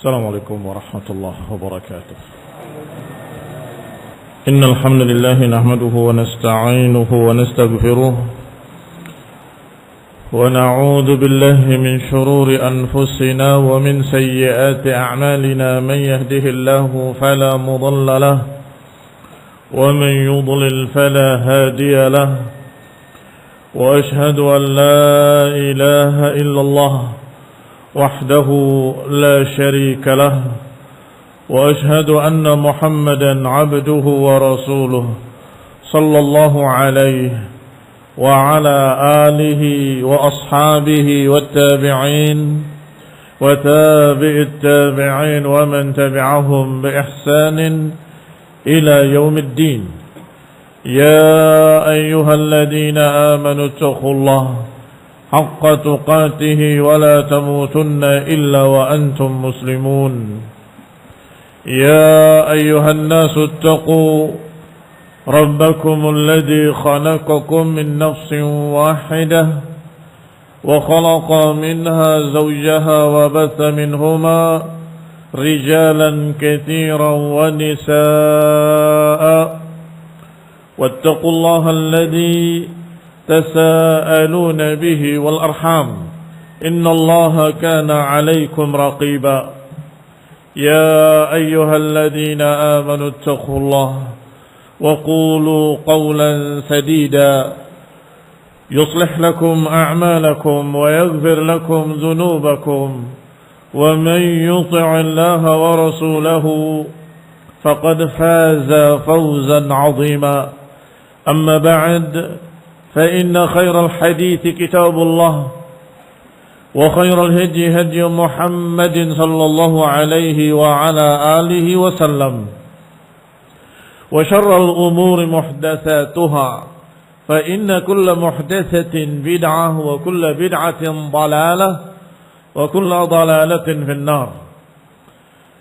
السلام عليكم ورحمة الله وبركاته. إن الحمد لله نحمده ونستعينه ونستغفره ونعوذ بالله من شرور أنفسنا ومن سيئات أعمالنا. من يهده الله فلا مضل له ومن يضلل فلا هادي له، وأشهد أن لا إله إلا الله وحده لا شريك له، وأشهد أن محمدا عبده ورسوله صلى الله عليه وعلى آله وأصحابه والتابعين وتابع التابعين ومن تبعهم بإحسان إلى يوم الدين. يا أيها الذين آمنوا اتقوا الله حق تقاته ولا تموتن إلا وأنتم مسلمون. يا أيها الناس اتقوا ربكم الذي خلقكم من نفس واحدة وخلق منها زوجها وبث منهما رجالا كثيرا ونساء، واتقوا الله الذي تساءلون به والأرحام إن الله كان عليكم رقيبا. يا أيها الذين آمنوا اتقوا الله وقولوا قولا سديدا يصلح لكم أعمالكم ويغفر لكم ذنوبكم، ومن يطع الله ورسوله فقد فاز فوزا عظيما. أما بعد، فإن خير الحديث كتاب الله، وخير الهدي هدي محمد صلى الله عليه وعلى آله وسلم، وشر الأمور محدثاتها، فإن كل محدثة بدعة وكل بدعة ضلالة وكل ضلالة في النار.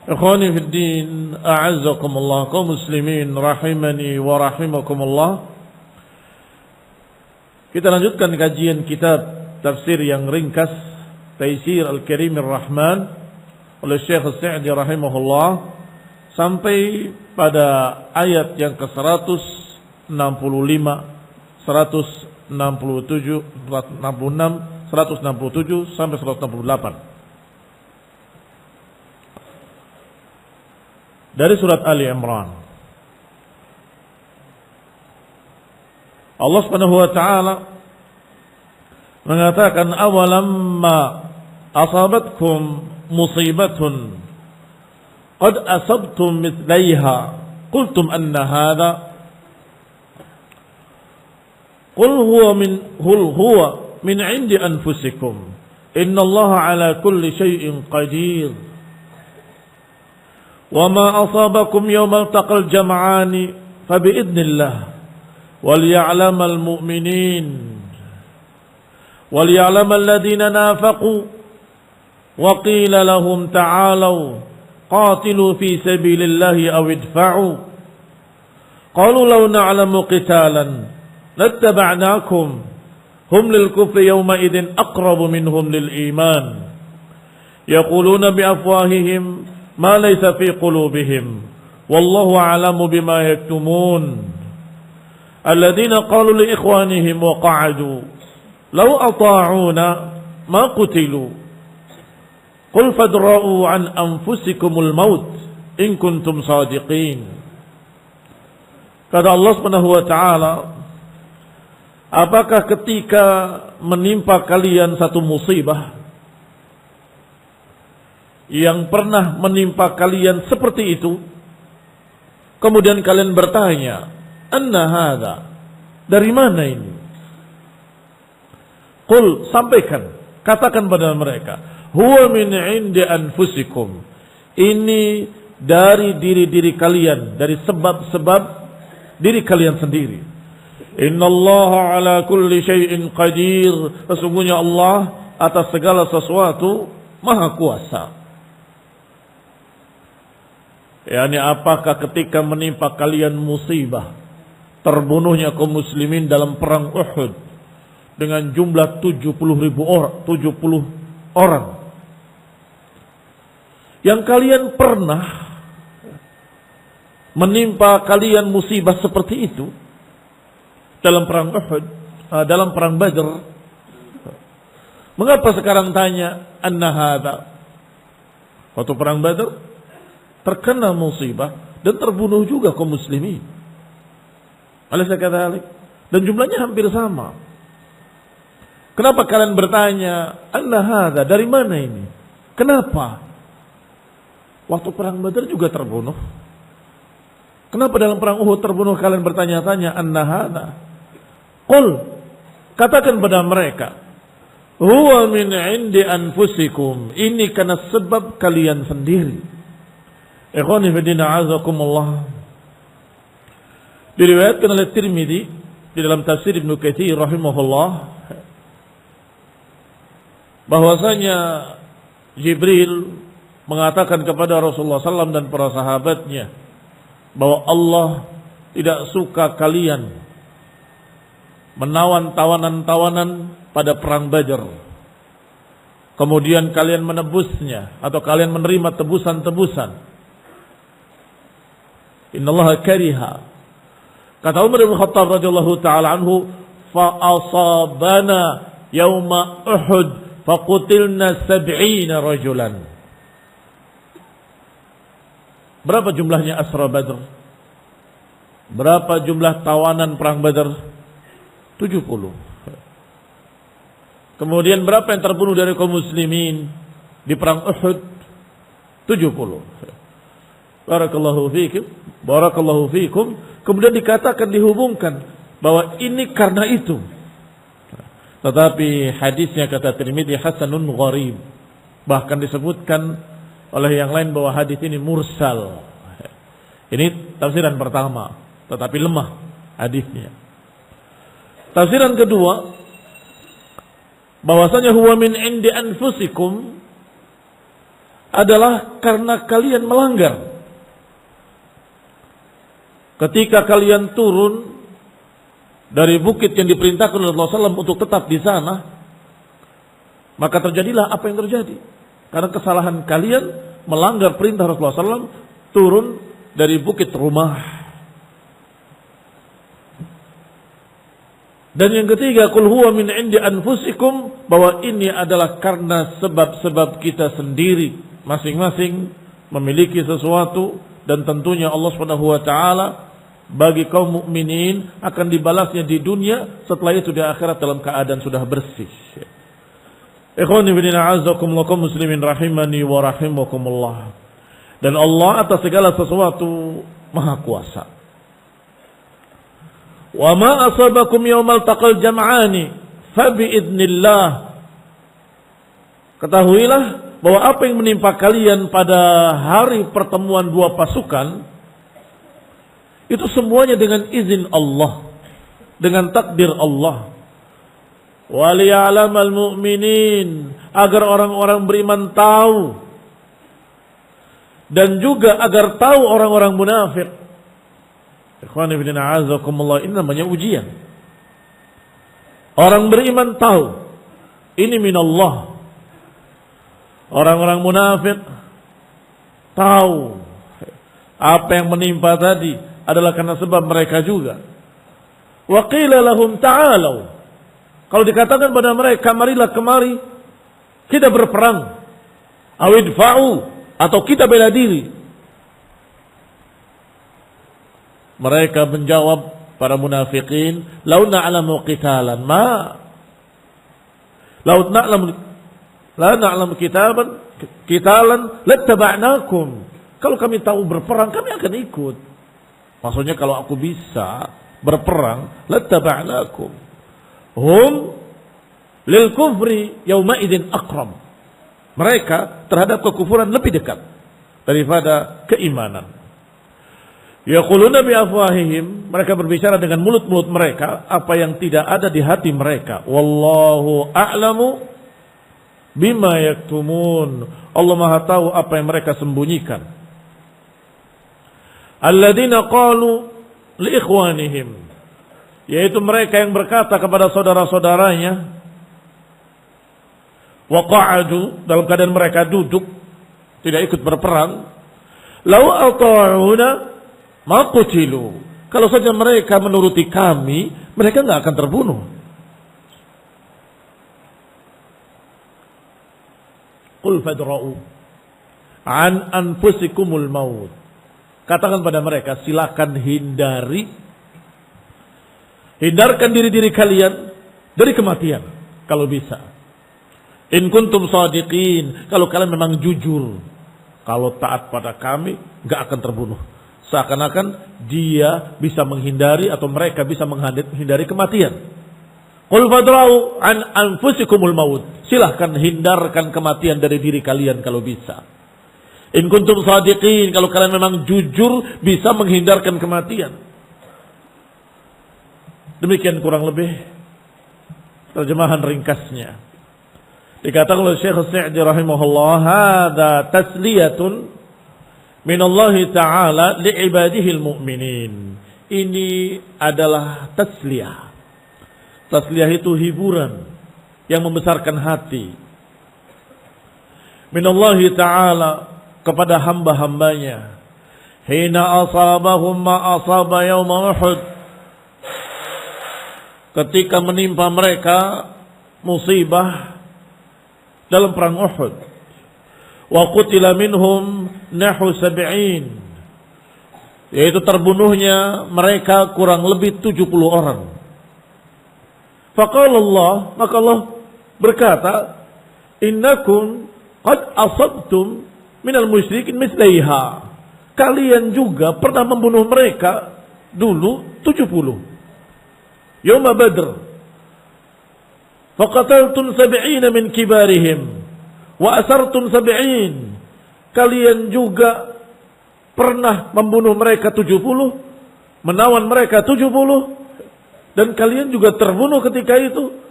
إخواني في الدين، أعزكم الله، kaum muslimin rahimani wa rahimakumullah. Kita lanjutkan kajian kitab tafsir yang ringkas Taisir Al-Karim Ar-Rahman oleh Syekh As-Sa'di rahimahullah sampai pada ayat yang ke-165, 167, 166, 167 sampai 168 dari surat Ali Imran. Allah Subhanahu wa taala mengatakan, awalamma asabatkum musibatun qad asabtum mithlaiha qultum anna hadha qul huwa min 'indi anfusikum innallaha 'ala kulli shay'in qadir wa ma asabakum yawmal taqal jam'ani fa bi idznillah وَلْيَعْلَمَ الْمُؤْمِنِينَ وَلْيَعْلَمَ الَّذِينَ نَافَقُوا وَقِيلَ لَهُمْ تَعَالَوْا قَاتِلُوا فِي سَبِيلِ اللَّهِ أَوِ ادْفَعُوا قَالُوا لَوْ نَعْلَمُ قِتَالًا لَاتَّبَعْنَاكُمْ هُمْ لِلْكُفْرِ يَوْمَئِذٍ أَقْرَبُ مِنْهُمْ لِلْإِيمَانِ يَقُولُونَ بِأَفْوَاهِهِمْ مَا لَيْسَ فِي قُلُوبِهِمْ وَاللَّهُ أَعْلَمُ بِمَا يَكْتُمُونَ الذين قالوا لإخوانهم وقعدوا لو أطاعونا ما قتلوا قل فادرؤوا عن أنفسكم الموت إن كنتم صادقين. Kata Allah Subhanahu wa taala, apakah ketika menimpa kalian satu musibah yang pernah menimpa kalian seperti itu, kemudian kalian bertanya, anna hadha, dari mana ini? Qul, sampaikan, katakan pada mereka, huwa min 'indi anfusikum, ini dari diri-diri kalian, dari sebab-sebab diri kalian sendiri. Innallaha 'ala kulli syai'in qadir, sesungguhnya Allah atas segala sesuatu maha kuasa. Yani apakah ketika menimpa kalian musibah, terbunuhnya kaum muslimin dalam perang Uhud dengan jumlah 70 orang. yang kalian pernah menimpa kalian musibah seperti itu dalam perang Uhud, dalam perang Badr. Mengapa sekarang tanya anna hadza? Waktu perang Badr terkena musibah dan terbunuh juga kaum muslimin. Alaysa kadzalik? Dan jumlahnya hampir sama. Kenapa kalian bertanya anna hadza? Dari mana ini? Kenapa? Waktu perang Badar juga terbunuh. Kenapa dalam perang Uhud terbunuh kalian bertanya-tanya anna hadza? Qul, katakan pada mereka, huwa min indi anfusikum. Ini karena sebab kalian sendiri. Ikhwani fi din a'azakumullah. Diriwayatkan oleh Tirmidzi di dalam tafsir Ibnu Katsir rahimahullah bahwasanya Jibril mengatakan kepada Rasulullah SAW dan para sahabatnya bahwa Allah tidak suka kalian menawan tawanan-tawanan pada perang Badar. Kemudian kalian menebusnya atau kalian menerima tebusan-tebusan. Innallaha kariha. Kata Umar bin Khattab radhiyallahu taala anhu, fa asabana yauma Uhud faqutilna 70 rajulan. Berapa jumlahnya asra Badr? Berapa jumlah tawanan perang Badr? 70. Kemudian berapa yang terbunuh dari kaum muslimin di perang Uhud? 70. Barakallahu fiikum, barakallahu fiikum. Kemudian dikatakan, dihubungkan bahwa ini karena itu. Tetapi hadisnya kata Tirmidzi hasanun gharib. Bahkan disebutkan oleh yang lain bahwa hadis ini mursal. Ini tafsiran pertama, tetapi lemah hadisnya. Tafsiran kedua, bahwasanya huwa min indi anfusikum adalah karena kalian melanggar. Ketika kalian turun dari bukit yang diperintahkan oleh Rasulullah SAW untuk tetap di sana, maka terjadilah apa yang terjadi. Karena kesalahan kalian melanggar perintah Rasulullah SAW turun dari bukit rumah. Dan yang ketiga, qul huwa min indi anfusikum, bahwa ini adalah karena sebab-sebab kita sendiri, masing-masing memiliki sesuatu, dan tentunya Allah Subhanahu wa taala bagi kaum mukminin akan dibalasnya di dunia, setelah itu di akhirat dalam keadaan sudah bersih. Ikhwani fillah a'azzakumullah kaum muslimin rahimani wa rahimakumullah. Dan Allah atas segala sesuatu maha kuasa. Wa ma asabakum yaumal taqal jam'ani fa bi idznillah. Ketahuilah bahwa apa yang menimpa kalian pada hari pertemuan dua pasukan itu semuanya dengan izin Allah, dengan takdir Allah. Waliya'lamal mu'minin, agar orang-orang beriman tahu, dan juga agar tahu orang-orang munafik. Ikhwani fillah a'azakumullah, ini namanya ujian. Orang beriman tahu ini minallah. Orang-orang munafik tahu apa yang menimpa tadi adalah karena sebab mereka juga. Wa qila lahum ta'alu. Kalau dikatakan pada mereka, marilah kemari kita berperang. Awidfa'u, atau kita bela diri. Mereka menjawab, para munafikin, lau na'lamu qitalan ma. Lau na'lamu qitalan lattaba'nakum. Kalau kami tahu berperang, kami akan ikut. Maksudnya kalau aku bisa berperang, lattaba'nakum. Hum lil kufri yauma idzin aqram. Mereka terhadap kekufuran lebih dekat daripada keimanan. Yaquluna bi afwahihim, mereka berbicara dengan mulut-mulut mereka apa yang tidak ada di hati mereka. Wallahu a'lamu bima yaktumun. Allah Maha tahu apa yang mereka sembunyikan. Alladzina qalu li ikhwanihim, yaitu mereka yang berkata kepada saudara-saudaranya, wa qa'adu, dalam keadaan mereka duduk, tidak ikut berperang, lau ata'una ma qutilu. Kalau saja mereka menuruti kami, mereka enggak akan terbunuh. Qul fadra'u an anfusikumul maut. Katakan pada mereka, silakan hindarkan diri-diri kalian dari kematian kalau bisa. In kuntum shadiqin, kalau kalian memang jujur, kalau taat pada kami enggak akan terbunuh. Seakan-akan dia bisa menghindari atau mereka bisa menghindari kematian. Qul fadra'u an anfusikumul maut. Silahkan hindarkan kematian dari diri kalian kalau bisa. In kuntum shadiqin, kalau kalian memang jujur bisa menghindarkan kematian. Demikian kurang lebih terjemahan ringkasnya. Dikatakan oleh Syekh Sa'di rahimahullah, hadza tasliyatun min Allah Ta'ala li'ibadihil mu'minin. Ini adalah tasliyah. Tasliyah itu hiburan yang membesarkan hati. Min Allah Ta'ala kepada hamba-hambanya. Hina asabahum ma asaba yawma Uhud. Ketika menimpa mereka musibah dalam perang Uhud. Wa qutila minhum nahu 70. Yaitu terbunuhnya mereka kurang lebih 70 orang. Faqala Allah, maka Allah berkata, innakum qad asabtum minal musyrikin mislaiha. Kalian juga pernah membunuh mereka dulu 70. Yawma Badr. Faqataltum 70 min kibarihim wa asartum 70. Kalian juga pernah membunuh mereka 70, menawan mereka 70, dan kalian juga terbunuh ketika itu.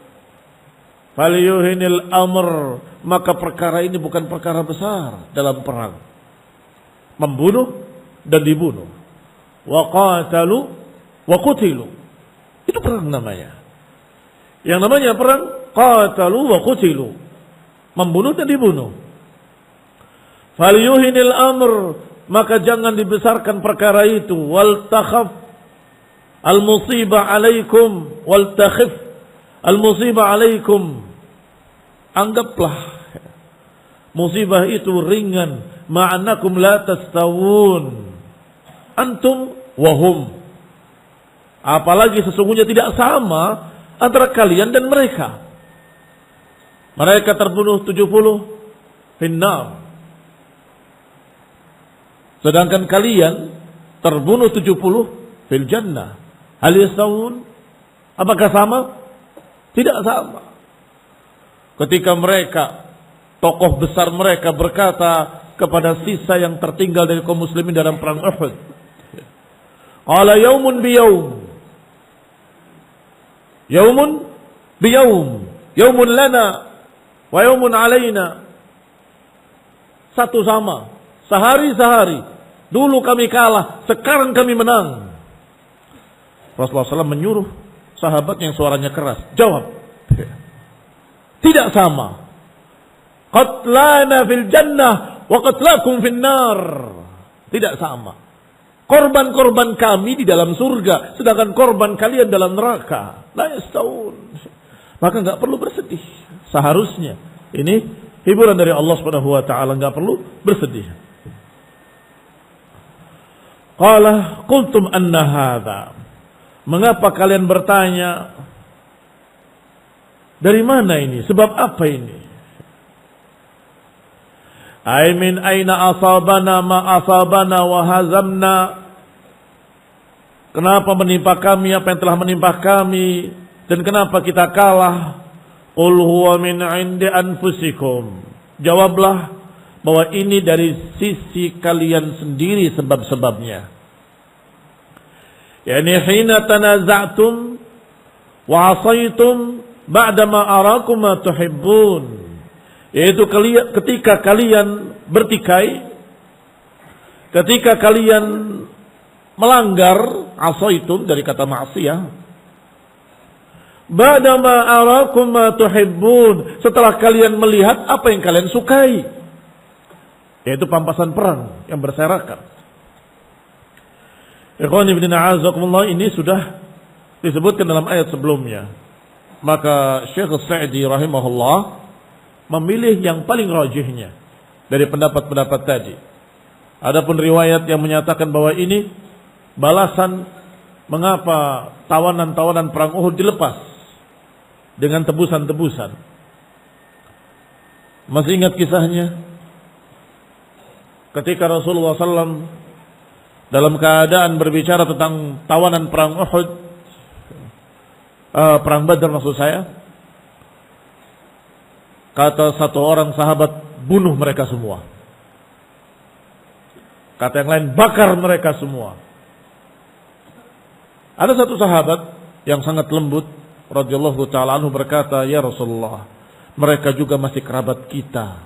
Falyuhinil amr, maka perkara ini bukan perkara besar dalam perang. Membunuh dan dibunuh. Wa qatalu wa qutilu. Itu perang namanya. Yang namanya perang qatalu wa qutilu. Membunuh dan dibunuh. Falyuhinil amr, maka jangan dibesarkan perkara itu. Wal takhaf al musibah alaikum, wal takhif al musibah alaikum. Anggaplah musibah itu ringan. Ma'anakum la tastawun antum wahum. Apalagi sesungguhnya tidak sama antara kalian dan mereka. Mereka terbunuh 70 finnar. Sedangkan kalian terbunuh 70 fil jannah. Hal yastawun? Apakah sama? Tidak sama. Ketika mereka, tokoh besar mereka berkata kepada sisa yang tertinggal dari kaum muslimin dalam perang Uhud, qala yaumun biyawm, yaumun biyawm, yaumun lana wa yaumun alaina. Satu sama, sehari-sehari. Dulu kami kalah, sekarang kami menang. Rasulullah SAW menyuruh sahabat yang suaranya keras, jawab, tidak sama. Qatlana fil jannah wa qatlakum fin nar. Tidak sama. Korban-korban kami di dalam surga, sedangkan korban kalian dalam neraka. La yastawun. Maka enggak perlu bersedih. Seharusnya ini hiburan dari Allah Subhanahu wa taala, enggak perlu bersedih. Qala qultum anna hadza. Mengapa kalian bertanya dari mana ini? Sebab apa ini? Ay min aina asabana ma asabana wa hazamna. Kenapa menimpa kami apa yang telah menimpa kami, dan kenapa kita kalah? Qul huwa min 'indi anfusikum. Jawablah bahwa ini dari sisi kalian sendiri sebab-sebabnya. Yani hina tanaza'tum wa 'asaitum ba'dama arakum ma tuhibbun. Yaitu ketika kalian bertikai, ketika kalian melanggar, asaitum dari kata maksiyah, ba'dama arakum ma tuhibbun, setelah kalian melihat apa yang kalian sukai. yaitu pampasan perang yang berserakan. Ikhwani fillah azakumullah, ini sudah disebutkan dalam ayat sebelumnya. Maka Syekh Sa'di rahimahullah memilih yang paling rajihnya dari pendapat-pendapat tadi. Adapun riwayat yang menyatakan bahwa ini balasan mengapa tawanan-tawanan perang Uhud dilepas dengan tebusan-tebusan. Masih ingat kisahnya? Ketika Rasulullah SAW dalam keadaan berbicara tentang tawanan perang Uhud, perang Badar maksud saya, kata satu orang sahabat, bunuh mereka semua. Kata yang lain, bakar mereka semua. Ada satu sahabat yang sangat lembut radhiyallahu ta'ala anhu berkata, ya Rasulullah, mereka juga masih kerabat kita,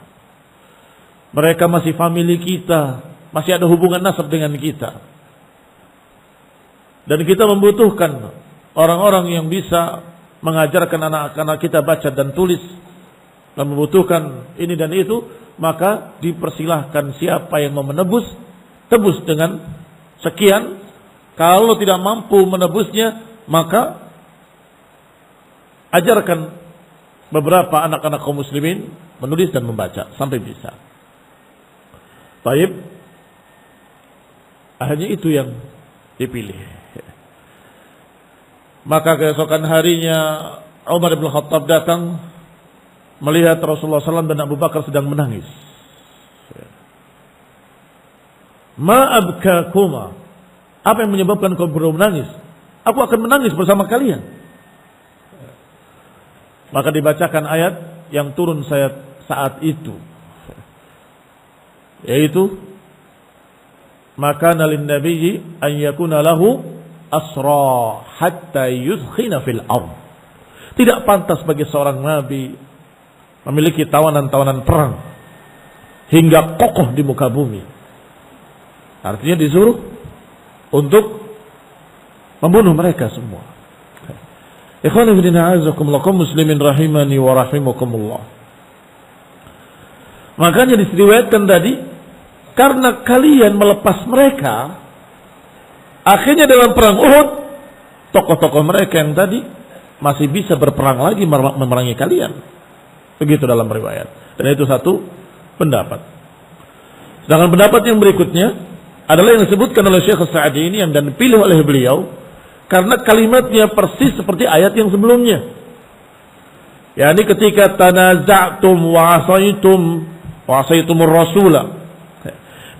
mereka masih famili kita, masih ada hubungan nasab dengan kita, dan kita membutuhkan orang-orang yang bisa mengajarkan anak-anak kita baca dan tulis, dan membutuhkan ini dan itu. Maka dipersilahkan siapa yang mau menebus, tebus dengan sekian. Kalau tidak mampu menebusnya, maka ajarkan beberapa anak-anak kaum muslimin menulis dan membaca sampai bisa. Baik, akhirnya itu yang dipilih. Maka keesokan harinya Umar bin Khattab datang melihat Rasulullah SAW dan Abu Bakar sedang menangis. Ma abkakuma, apa yang menyebabkan kau menangis? Aku akan menangis bersama kalian. Maka dibacakan ayat yang turun saat itu, yaitu maka nalin nabiyyi an yakuna lahu asra hatta yudkhina fil ard. Tidak pantas bagi seorang nabi memiliki tawanan-tawanan perang hingga kokoh di muka bumi. Artinya disuruh untuk membunuh mereka semua. Ikhwan fillah azakumullah, kaum muslimin rahimani wa rahimakumullah. Makanya diriwayatkan tadi, karena kalian melepas mereka, akhirnya dalam perang Uhud tokoh-tokoh mereka yang tadi masih bisa berperang lagi memerangi kalian. Begitu dalam riwayat. Dan itu satu pendapat. Sedangkan pendapat yang berikutnya adalah yang disebutkan oleh Syekh Sa'di ini, yang dan dipilih oleh beliau karena kalimatnya persis seperti ayat yang sebelumnya. Yani ketika tanaza'tum wa asaitumur rasula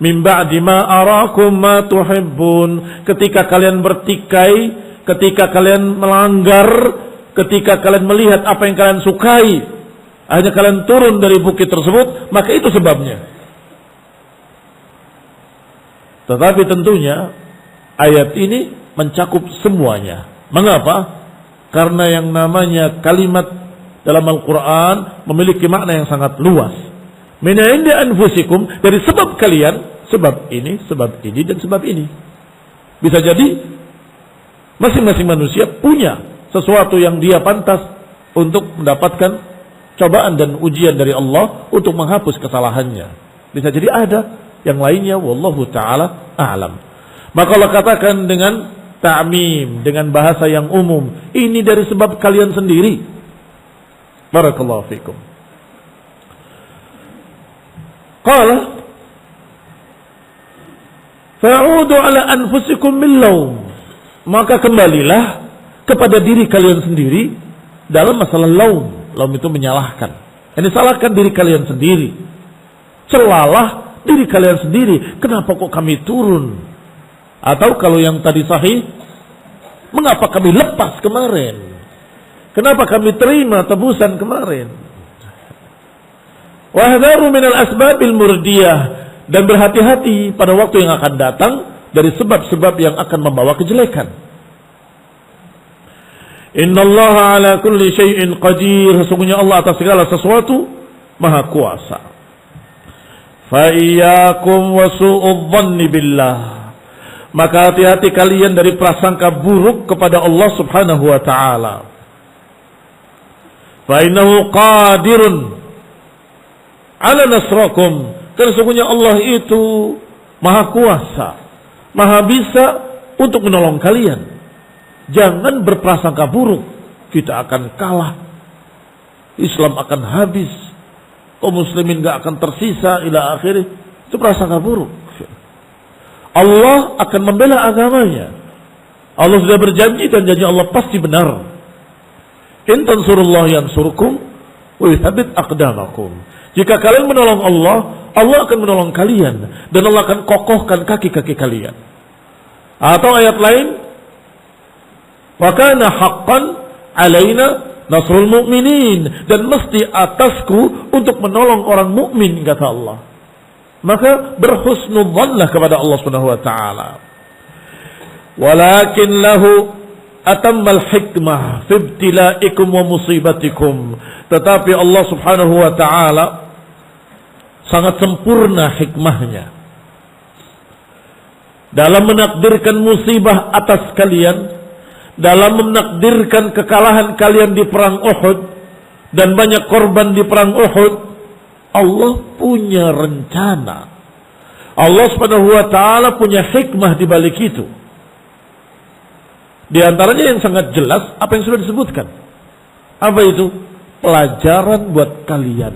min ba'di ma arakum ma tuhibbun, ketika kalian bertikai, ketika kalian melanggar, ketika kalian melihat apa yang kalian sukai, hanya kalian turun dari bukit tersebut, maka itu sebabnya. Tetapi tentunya ayat ini mencakup semuanya. Mengapa? Karena yang namanya kalimat dalam Al-Quran memiliki makna yang sangat luas. Min 'indi anfusikum, dari sebab kalian, sebab ini, dan sebab ini. Bisa jadi masing-masing manusia punya sesuatu yang dia pantas untuk mendapatkan cobaan dan ujian dari Allah untuk menghapus kesalahannya. Bisa jadi ada yang lainnya, wallahu ta'ala a'lam. Maka Allah katakan dengan ta'mim, dengan bahasa yang umum, ini dari sebab kalian sendiri. Barakallahu fikum. Qala fa'udu ala anfusikum min lawm, maka kembalilah kepada diri kalian sendiri dalam masalah lawm. Lawm itu menyalahkan. Ini salahkan diri kalian sendiri. Celalah diri kalian sendiri. Kenapa kok kami turun? Atau kalau yang tadi sahih, mengapa kami lepas kemarin? Kenapa kami terima tebusan kemarin? Wahdharu minal asbabil murdiyah, dan berhati-hati pada waktu yang akan datang dari sebab-sebab yang akan membawa kejelekan. Innallaha ala kulli syai'in qadir, sesungguhnya Allah atas segala sesuatu maha kuasa. Fa iyyakum wa su'udz dhanni billah, maka hati-hati kalian dari prasangka buruk kepada Allah Subhanahu wa taala. Fa innahu qadirun ala nasrakum, Karena sesungguhnya Allah itu Maha Kuasa, Maha bisa untuk menolong kalian. Jangan berprasangka buruk, kita akan kalah, Islam akan habis, kaum muslimin gak akan tersisa ila akhirnya. Itu prasangka buruk. Allah akan membela agamanya. Allah sudah berjanji dan janji Allah pasti benar. In tansurullah yansurkum wa yuthabbit aqdamakum. Jika kalian menolong Allah, Allah akan menolong kalian dan Allah akan kokohkan kaki-kaki kalian. Atau ayat lain, wa kana haqqan alaina nasrul mu'minin, dan mesti atasku untuk menolong orang mukmin, kata Allah. Maka berhusnudzanlah kepada Allah Subhanahu wa taala. Walakin lahu atammal hikmah fi ibtilaikum wa musibatikum. Tetapi Allah Subhanahu wa taala sangat sempurna hikmahnya dalam menakdirkan musibah atas kalian, dalam menakdirkan kekalahan kalian di perang Uhud dan banyak korban di perang Uhud. Allah punya rencana. Allah Subhanahu wa taala punya hikmah di balik itu. Di antaranya yang sangat jelas apa yang sudah disebutkan. Apa itu? Pelajaran buat kalian.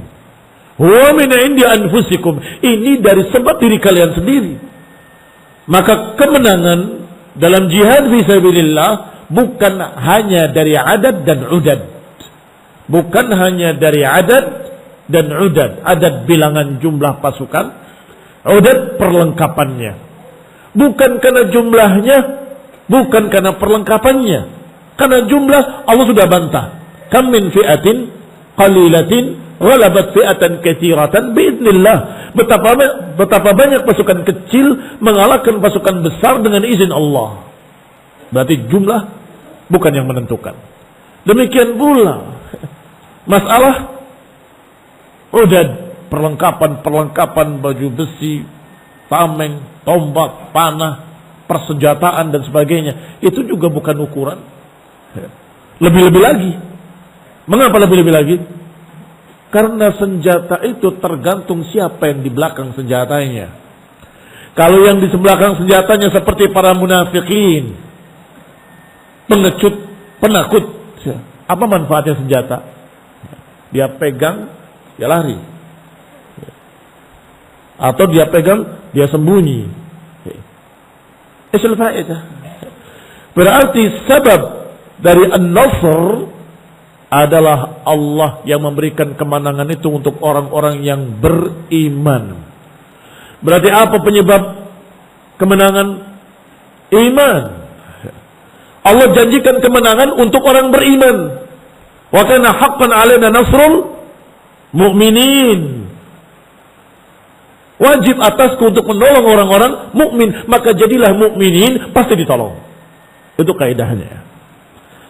Huwa min indi anfusikum. Ini dari sebab diri kalian sendiri. Maka kemenangan dalam jihad fisabilillah bukan hanya dari adad dan udad. Bukan hanya dari adad dan udad. Adad bilangan jumlah pasukan, udad perlengkapannya. Bukan karena jumlahnya, bukan karena perlengkapannya. Karena jumlah Allah sudah bantah. Kam min fi'atin qalilatin ghalabat fi'atan katsiratan biidznillah. Betapa banyak pasukan kecil mengalahkan pasukan besar dengan izin Allah. Berarti jumlah bukan yang menentukan. Demikian pula masalah udad, perlengkapan baju besi, tameng, tombak, panah, persenjataan dan sebagainya. Itu juga bukan ukuran. Lebih-lebih lagi. Mengapa lebih-lebih lagi? Karena senjata itu tergantung siapa yang di belakang senjatanya. Kalau yang di belakang senjatanya seperti para munafikin, pengecut, penakut, apa manfaatnya senjata? Dia pegang, dia lari. Atau dia pegang, dia sembunyi. Isul faedah. Berarti sebab dari an-nasr adalah Allah yang memberikan kemenangan itu untuk orang-orang yang beriman. Berarti apa penyebab kemenangan? Iman. Allah janjikan kemenangan untuk orang beriman. Wa kana haqqan 'alaina nasrul mu'minin. Wajib atasku untuk menolong orang-orang mukmin, maka jadilah mukminin, pasti ditolong. Itu kaidahnya.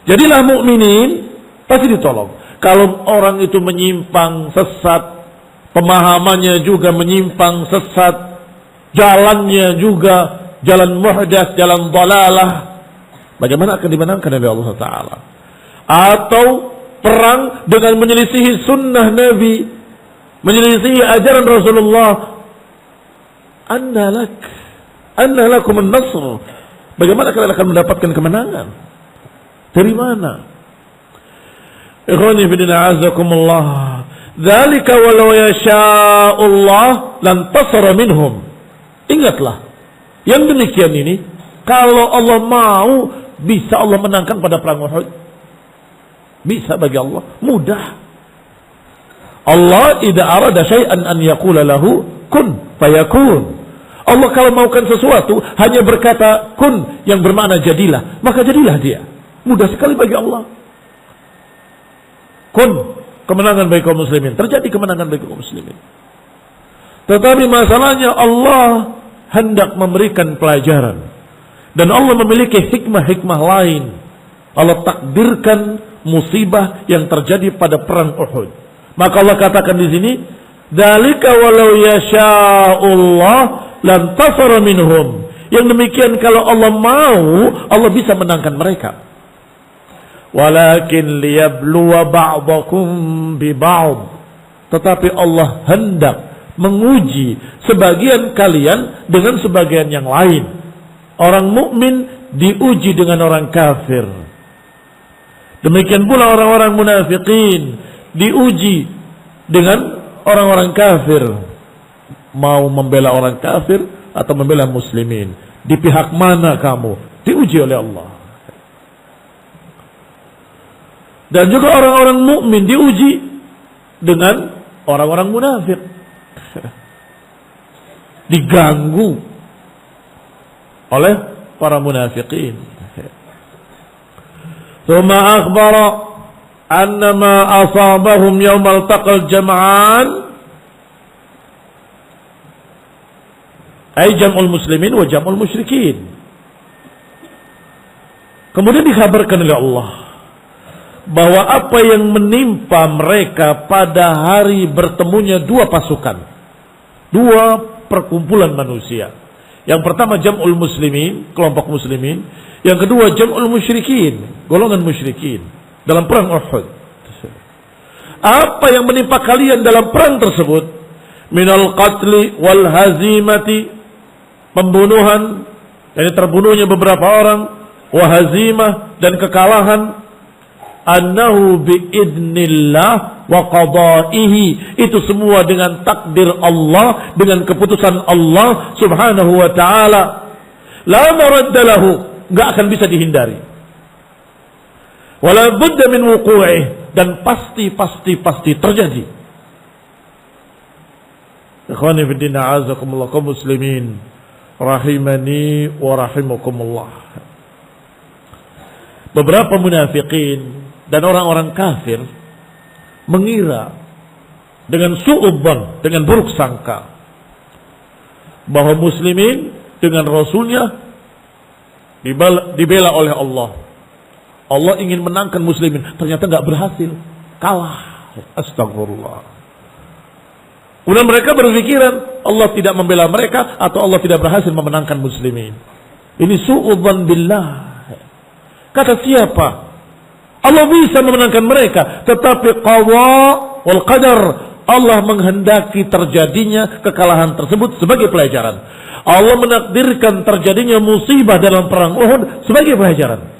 Jadilah mukminin, pasti ditolong. Kalau orang itu menyimpang sesat, pemahamannya juga menyimpang sesat, jalannya juga jalan muhdas, jalan dalalah, bagaimana akan dimenangkan oleh Allah Ta'ala? Atau perang dengan menyelisihi sunnah Nabi, menyelisihi ajaran Rasulullah. Anna lakum an-nasr. Bagaimana kalian akan mendapatkan kemenangan? Dari mana? Ikhwani fillah azakumullah. Dzalika walau yasha'ullah lan tasara minhum. Ingatlah, yang demikian ini kalau Allah mau bisa Allah menangkan pada perang Uhud. Bisa bagi Allah, mudah. Allah idza arada syai'an an yaqula lahu kun fayakun. Allah kalau maukan sesuatu hanya berkata kun yang bermakna jadilah, maka jadilah dia. Mudah sekali bagi Allah. Kun, kemenangan bagi kaum muslimin. Terjadi kemenangan bagi kaum muslimin. Tetapi masalahnya Allah hendak memberikan pelajaran. Dan Allah memiliki hikmah-hikmah lain. Allah takdirkan musibah yang terjadi pada perang Uhud. Maka Allah katakan di sini, "Dzalika walau yasha'ullah lan tasara minhum." Yang demikian kalau Allah mau, Allah bisa menangkan mereka. Walakin liyabluwa ba'dakum bi ba'd. Tetapi Allah hendak menguji sebagian kalian dengan sebagian yang lain. Orang mukmin diuji dengan orang kafir. Demikian pula orang-orang munafikin diuji dengan orang-orang kafir. Mau membela orang kafir atau membela muslimin? Di pihak mana kamu? Diuji oleh Allah. Dan juga orang-orang mukmin diuji dengan orang-orang munafik. Diganggu oleh para munafikin. Thumma akhbara anna ma asabahum yawmal taqal jam'an ay jam'ul muslimin wa jam'ul musyrikin. Kemudian dikabarkan oleh Allah bahwa apa yang menimpa mereka pada hari bertemunya dua pasukan, dua perkumpulan manusia. Yang pertama jam'ul muslimin, kelompok muslimin. Yang kedua jam'ul musyrikin, golongan musyrikin dalam perang Uhud. Apa yang menimpa kalian dalam perang tersebut? Minal qatli wal hazimati, pembunuhan, yani terbunuhnya beberapa orang, wa hazimah, dan kekalahan. Annahu biidnillah wa qada'ihi, itu semua dengan takdir Allah, dengan keputusan Allah subhanahu wa ta'ala. La maradda lahu, gak akan bisa dihindari. Wala budda min wuqu'ih, dan pasti terjadi. Ikhwani fiddin, a'azakumullah, kaum muslimin rahimani wa rahimakumullah. Beberapa munafikin dan orang-orang kafir mengira dengan su'udzan, dengan buruk sangka, bahwa muslimin dengan rasulnya dibela oleh Allah. Allah ingin menangkan muslimin, ternyata enggak berhasil, kalah. Astagfirullah. Kemudian mereka berpikiran Allah tidak membela mereka atau Allah tidak berhasil memenangkan muslimin. Ini su'udzan billah. Kata siapa? Allah bisa memenangkan mereka, tetapi qadha wal qadar, Allah menghendaki terjadinya kekalahan tersebut sebagai pelajaran. Allah menakdirkan terjadinya musibah dalam perang Uhud sebagai pelajaran.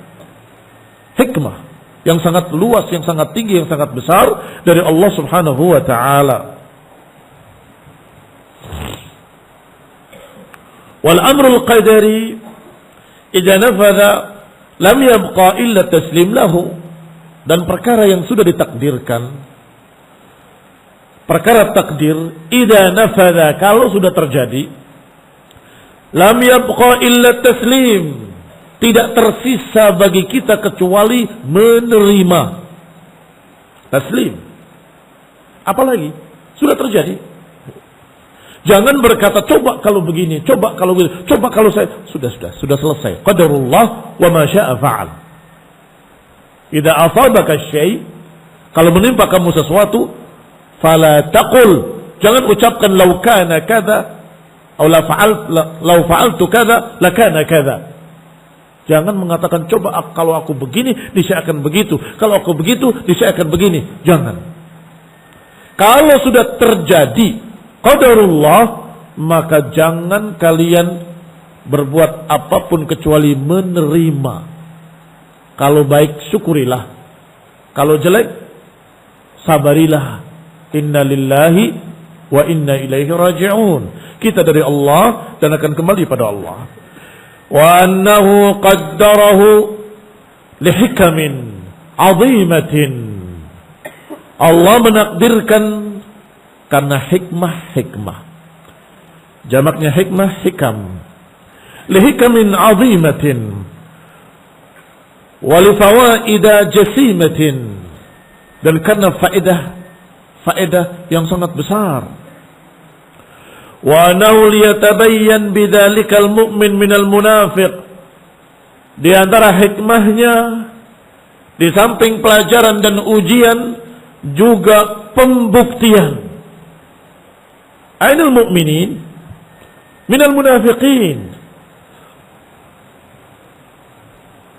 Hikmah yang sangat luas, yang sangat tinggi, yang sangat besar dari Allah subhanahu wa ta'ala. Wal amrul qadari idza nafadha lam yabqa illa taslim lahu. Dan perkara yang sudah ditakdirkan, perkara takdir, idza nafadha, kalau sudah terjadi, lam yabqa illa taslim, tidak tersisa bagi kita kecuali menerima. Taslim. Apalagi sudah terjadi. Jangan berkata coba kalau begini, coba kalau begini, coba kalau saya, sudah selesai. Qadarullah wa ma syaa fa'al. Idza asabaka syai', kalau menimpa kamu sesuatu, fala taqul, jangan ucapkan law kana kadza atau law fa'altu kadza lakana kadza. Jangan mengatakan coba kalau aku begini niscaya akan begitu, kalau aku begitu niscaya akan begini. Jangan. Kalau sudah terjadi qadarullah, maka jangan kalian berbuat apapun kecuali menerima. Kalau baik syukurilah, kalau jelek sabarilah. Inna lillahi wa inna ilaihi raji'un. Kita dari Allah dan akan kembali pada Allah. Wa annahu qaddarahu lihikamin azimatin. Allah menakdirkan karena hikmah. Jamaknya hikmah, hikam. Lihikamin azimatin. Walifawaida jasimatin, dan karena faedah yang sangat besar. Wa anahu liyatabayyan bidzalikal mu'min minal munafiq. Di antara hikmahnya, di samping pelajaran dan ujian, juga pembuktian. Ainal mu'minin minal munafiqin.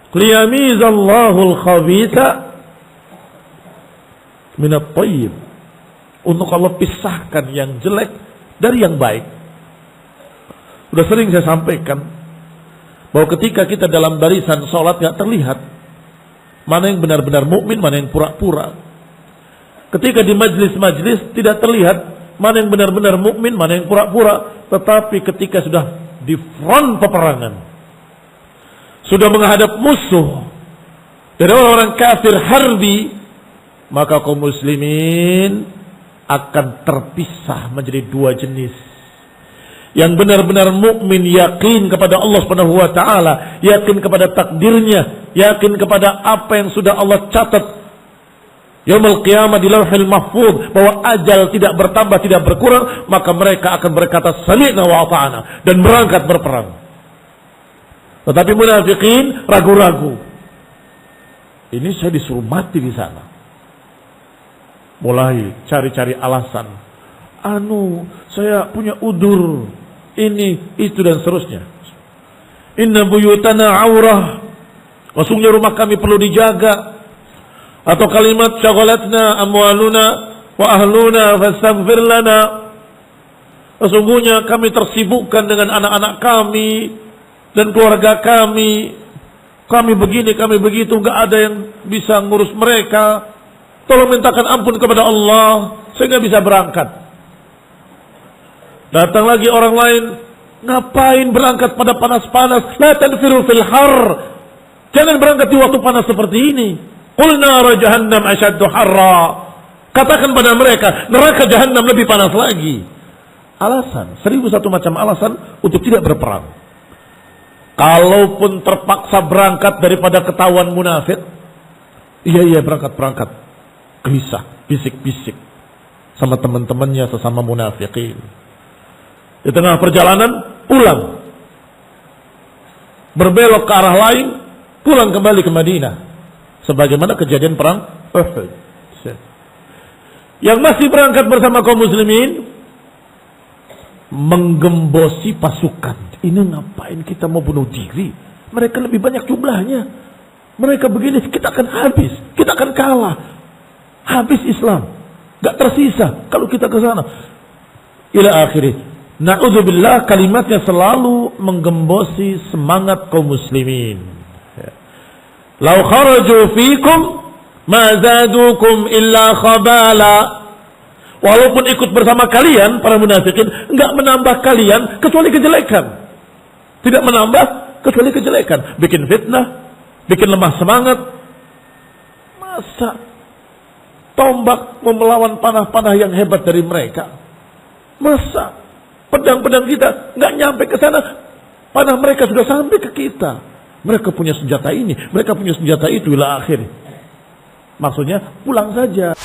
Liyamizallahu al-khabitha minat thayyib. Untuk Allah pisahkan yang jelek dari yang baik. Sudah sering saya sampaikan bahwa ketika kita dalam barisan sholat gak terlihat mana yang benar-benar mukmin, mana yang pura-pura. Ketika di majlis-majlis tidak terlihat mana yang benar-benar mukmin, mana yang pura-pura. Tetapi ketika sudah di front peperangan, sudah menghadap musuh dari orang-orang kafir harbi, maka kaum muslimin akan terpisah menjadi dua jenis. Yang benar-benar mukmin, yakin kepada Allah Subhanahu wa taala, yakin kepada takdirnya, yakin kepada apa yang sudah Allah catat yaumul qiyamah di Lauhul Mahfuz, bahwa ajal tidak bertambah, tidak berkurang, maka mereka akan berkata sami'na wa ata'na dan berangkat berperang. Tetapi munafikin ragu-ragu. Ini saya disuruh mati di sana. Mulai cari-cari alasan. Saya punya udur. Ini, itu dan seterusnya. Inna buyutana aurah. Maksudnya rumah kami perlu dijaga. Atau kalimat syaghalatna amwaluna wa ahluna fastaghfir lana. Sesungguhnya kami tersibukkan dengan anak-anak kami dan keluarga kami. Kami begini, kami begitu, gak ada yang bisa ngurus mereka. Tolong mintakan ampun kepada Allah sehingga bisa berangkat. Datang lagi orang lain, ngapain berangkat pada panas-panas? La tanfiru fil har. Jangan berangkat di waktu panas seperti ini. Qul nar jahannam asyaddu harra. Katakan pada mereka, neraka jahannam lebih panas lagi. Alasan, 1001 macam alasan untuk tidak berperang. Kalaupun terpaksa berangkat daripada ketahuan munafik, iya berangkat. Gelisah, bisik-bisik sama teman-temannya sesama munafikin. Di tengah perjalanan pulang, berbelok ke arah lain, pulang kembali ke Madinah, sebagaimana kejadian perang Uhud. Yang masih berangkat bersama kaum muslimin menggembosi pasukan. Ini ngapain kita mau bunuh diri? Mereka lebih banyak jumlahnya. Mereka begini, kita akan habis, kita akan kalah. Habis Islam, gak tersisa kalau kita ke sana. Ila akhirih. Na'udzubillah, kalimatnya selalu menggembosi semangat kaum muslimin. Lau kharaju fikum ma zadukum illa khabala. Walaupun ikut bersama kalian, para munafikin, enggak menambah kalian kecuali kejelekan. Tidak menambah kecuali kejelekan. Bikin fitnah, bikin lemah semangat. Masa tombak mau melawan panah-panah yang hebat dari mereka? Masa pedang-pedang kita nggak nyampe ke sana, panah mereka sudah sampai ke kita. Mereka punya senjata ini, mereka punya senjata itu, ila akhir. Maksudnya pulang saja.